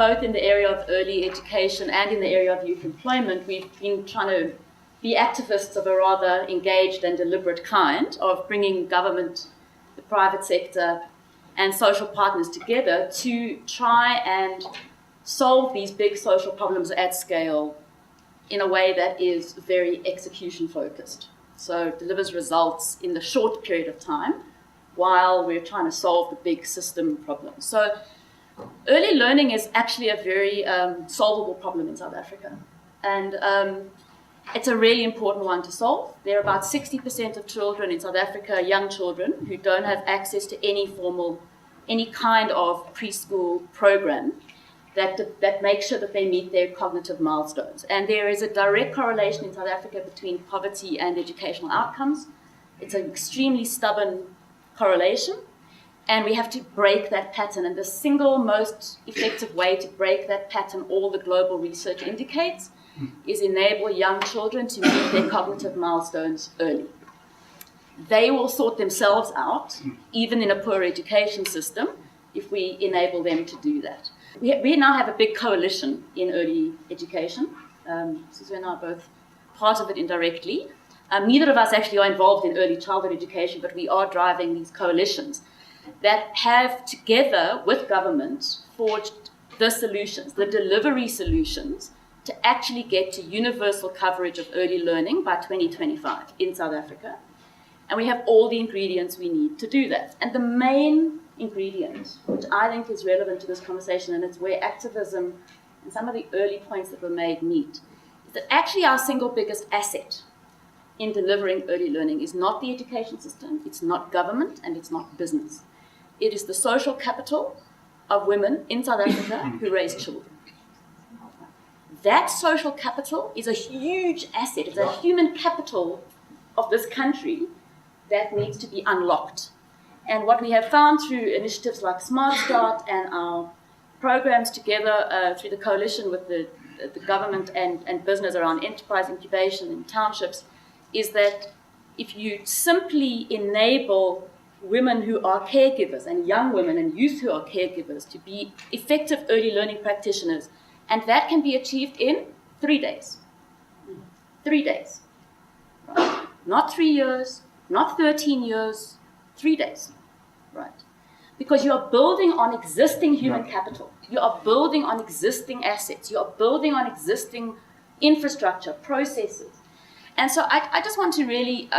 both in the area of early education and in the area of youth employment, we've been trying to be activists of a rather engaged and deliberate kind of bringing government, the private sector, and social partners together to try and solve these big social problems at scale in a way that is very execution focused. So delivers results in the short period of time while we're trying to solve the big system problems. So early learning is actually a very solvable problem in South Africa. And it's a really important one to solve. There are about 60% of children in South Africa, young children, who don't have access to any kind of preschool program that makes sure that they meet their cognitive milestones. And there is a direct correlation in South Africa between poverty and educational outcomes. It's an extremely stubborn correlation, and we have to break that pattern. And the single most effective way to break that pattern, all the global research indicates, is enable young children to meet their cognitive milestones early. They will sort themselves out, even in a poor education system, if we enable them to do that. We now have a big coalition in early education. Susie and I are both part of it indirectly. Neither of us actually are involved in early childhood education, but we are driving these coalitions that have, together with government, forged the solutions, the delivery solutions, to actually get to universal coverage of early learning by 2025 in South Africa. And we have all the ingredients we need to do that. And the main ingredient, which I think is relevant to this conversation, and it's where activism and some of the early points that were made meet, is that actually our single biggest asset in delivering early learning is not the education system, it's not government, and it's not business. It is the social capital of women in South Africa who raise children. That social capital is a huge asset. It's a human capital of this country that needs to be unlocked. And what we have found through initiatives like Smart Start and our programs together through the coalition with the government and business around enterprise incubation in townships is that if you simply enable women who are caregivers and young women and youth who are caregivers to be effective early learning practitioners, and that can be achieved in 3 days. 3 days. Right? Not 3 years, not 13 years, 3 days. Right? Because you are building on existing human capital. You are building on existing assets. You are building on existing infrastructure, processes. And so I just want to really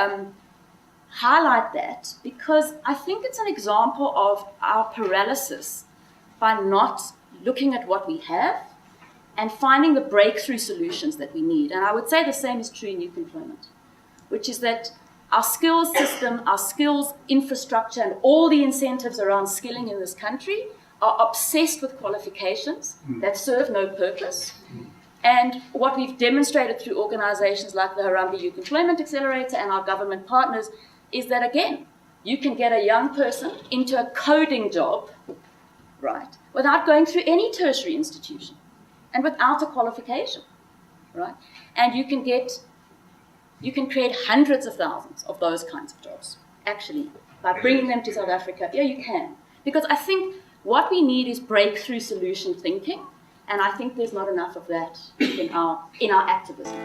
highlight that because I think it's an example of our paralysis by not looking at what we have and finding the breakthrough solutions that we need. And I would say the same is true in youth employment, which is that our skills system, our skills infrastructure, and all the incentives around skilling in this country are obsessed with qualifications that serve no purpose. And what we've demonstrated through organizations like the Harambee Youth Employment Accelerator and our government partners is that, again, you can get a young person into a coding job, right, without going through any tertiary institution and without a qualification, right? And you can create hundreds of thousands of those kinds of jobs, actually, by bringing them to South Africa. Yeah, you can. Because I think what we need is breakthrough solution thinking, and I think there's not enough of that in our activism.